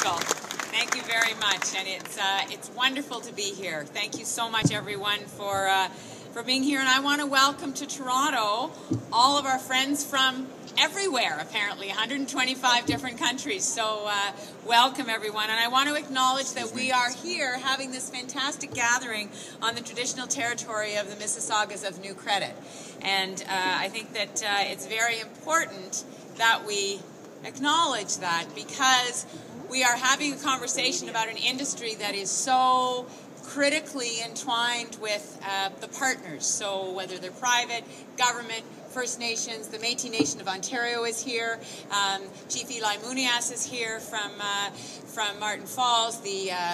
wonderful. Thank you very much, and it's wonderful to be here. Thank you so much, everyone, for being here. And I want to welcome to Toronto all of our friends from everywhere, apparently, 125 different countries. So welcome, everyone. And I want to acknowledge that we are here having this fantastic gathering on the traditional territory of the Mississaugas of New Credit. And I think that it's very important that we acknowledge that, because we are having a conversation about an industry that is so critically entwined with the partners. So whether they're private, government, First Nations, the Métis Nation of Ontario is here. Chief Eli Munias is here from Martin Falls,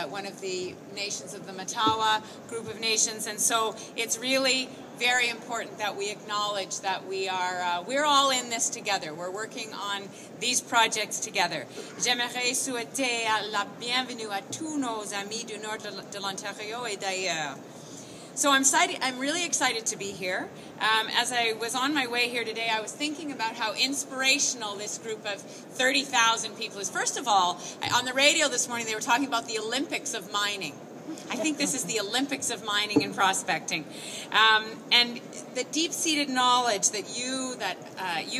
one of the nations of the Matawa group of nations. And so it's really very important that we acknowledge that we're all in this together. We're working on these projects together. J'aimerais souhaiter la bienvenue à tous nos amis du nord de l'Ontario et d'ailleurs. So I'm really excited to be here. As I was on my way here today, I was thinking about how inspirational this group of 30,000 people is. First of all, on the radio this morning, they were talking about the Olympics of mining. I think this is the Olympics of mining and prospecting. And the deep-seated knowledge that you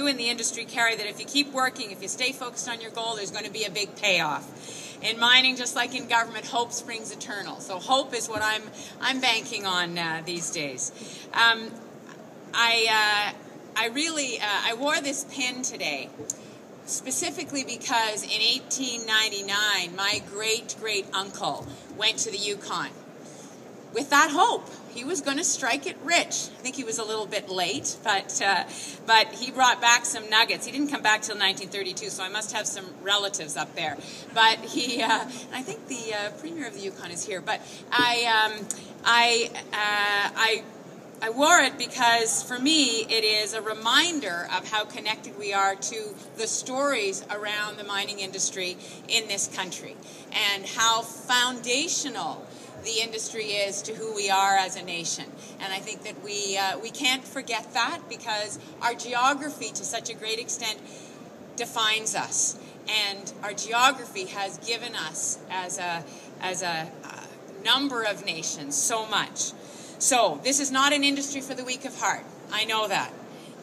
in the industry carry, that if you keep working, if you stay focused on your goal, there's going to be a big payoff. In mining, just like in government, hope springs eternal. So hope is what I'm banking on these days. I wore this pin today specifically because in 1899, my great-great-uncle went to the Yukon with that hope. He was going to strike it rich. I think he was a little bit late, but he brought back some nuggets. He didn't come back till 1932, so I must have some relatives up there. But he, and I think the Premier of the Yukon is here. But I wore it because, for me, it is a reminder of how connected we are to the stories around the mining industry in this country, and how foundational the industry is to who we are as a nation. And I think that we can't forget that, because our geography to such a great extent defines us, and our geography has given us as a number of nations so much. So this is not an industry for the weak of heart. I know that.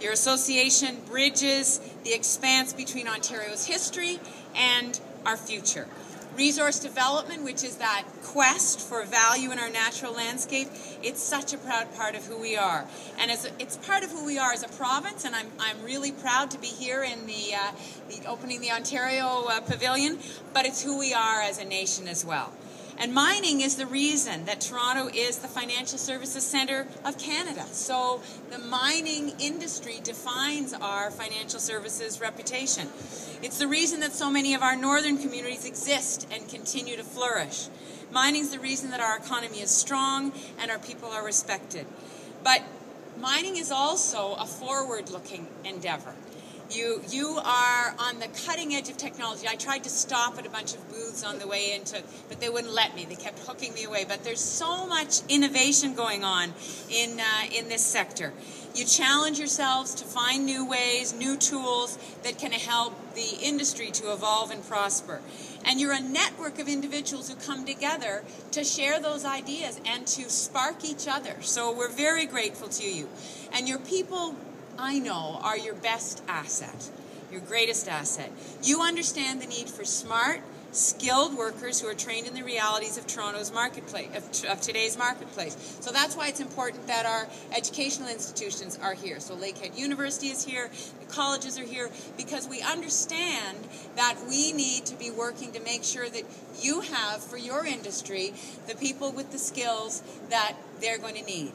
Your association bridges the expanse between Ontario's history and our future. Resource development, which is that quest for value in our natural landscape, it's such a proud part of who we are. And it's part of who we are as a province, and I'm really proud to be here in the opening the Ontario Pavilion, but it's who we are as a nation as well. And mining is the reason that Toronto is the financial services centre of Canada. So the mining industry defines our financial services reputation. It's the reason that so many of our northern communities exist and continue to flourish. Mining is the reason that our economy is strong and our people are respected. But mining is also a forward-looking endeavour. You are on the cutting edge of technology. I tried to stop at a bunch of booths on the way into, but they wouldn't let me. They kept hooking me away. But there's so much innovation going on in this sector. You challenge yourselves to find new ways, new tools that can help the industry to evolve and prosper. And you're a network of individuals who come together to share those ideas and to spark each other. So we're very grateful to you. And your people, I know, are your best asset, your greatest asset. You understand the need for smart, skilled workers who are trained in the realities of Toronto's marketplace, of today's marketplace. So that's why it's important that our educational institutions are here. So Lakehead University is here, the colleges are here, because we understand that we need to be working to make sure that you have, for your industry, the people with the skills that they're going to need.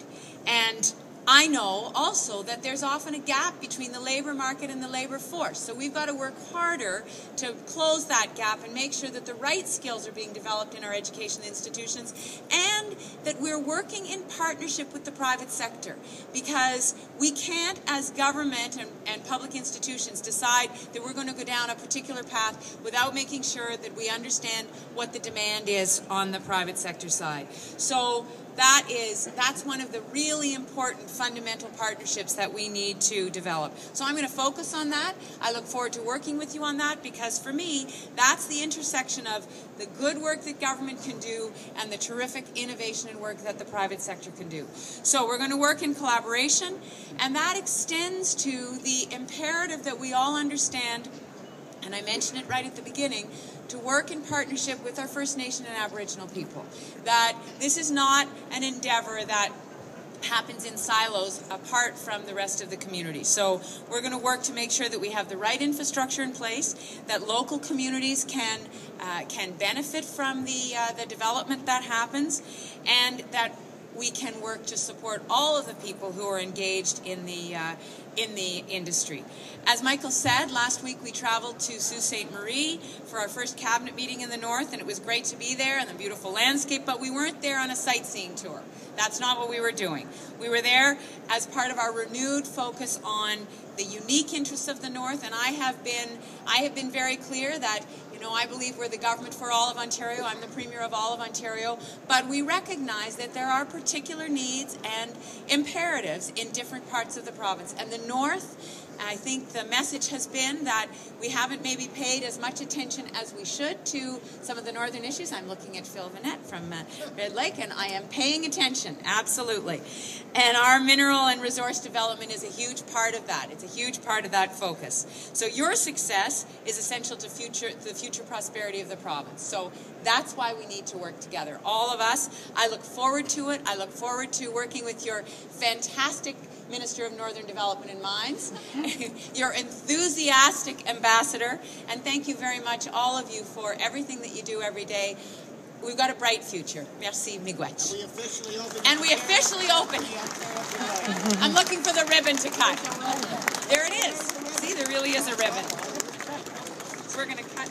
And I know also that there's often a gap between the labor market and the labor force. So we've got to work harder to close that gap and make sure that the right skills are being developed in our education institutions, and that we're working in partnership with the private sector. Because we can't, as government and public institutions, decide that we're going to go down a particular path without making sure that we understand what the demand is on the private sector side. So that's one of the really important fundamental partnerships that we need to develop. So I'm going to focus on that. I look forward to working with you on that, because for me, that's the intersection of the good work that government can do and the terrific innovation and work that the private sector can do. So we're going to work in collaboration, and that extends to the imperative that we all understand, and I mentioned it right at the beginning, to work in partnership with our First Nation and Aboriginal people. That this is not an endeavor that happens in silos apart from the rest of the community. So we're going to work to make sure that we have the right infrastructure in place, that local communities can benefit from the development that happens, and that we can work to support all of the people who are engaged in the industry. As Michael said, last week we traveled to Sault Ste. Marie for our first cabinet meeting in the north, and it was great to be there and the beautiful landscape, but we weren't there on a sightseeing tour. That's not what we were doing. We were there as part of our renewed focus on the unique interests of the north, and I have been very clear that, you know, I believe we're the government for all of Ontario. I'm the Premier of all of Ontario, but we recognize that there are particular needs and imperatives in different parts of the province. And the north, I think the message has been that we haven't maybe paid as much attention as we should to some of the northern issues. I'm looking at Phil Vanette from Red Lake, and I am paying attention, absolutely. And our mineral and resource development is a huge part of that. It's a huge part of that focus. So your success is essential to the future prosperity of the province. So that's why we need to work together, all of us. I look forward to it. I look forward to working with your fantastic Minister of Northern Development and Mines, your enthusiastic ambassador, and thank you very much, all of you, for everything that you do every day. We've got a bright future. Merci, miigwech. And we officially open. I'm looking for the ribbon to cut. There it is. See, there really is a ribbon. So we're going to cut.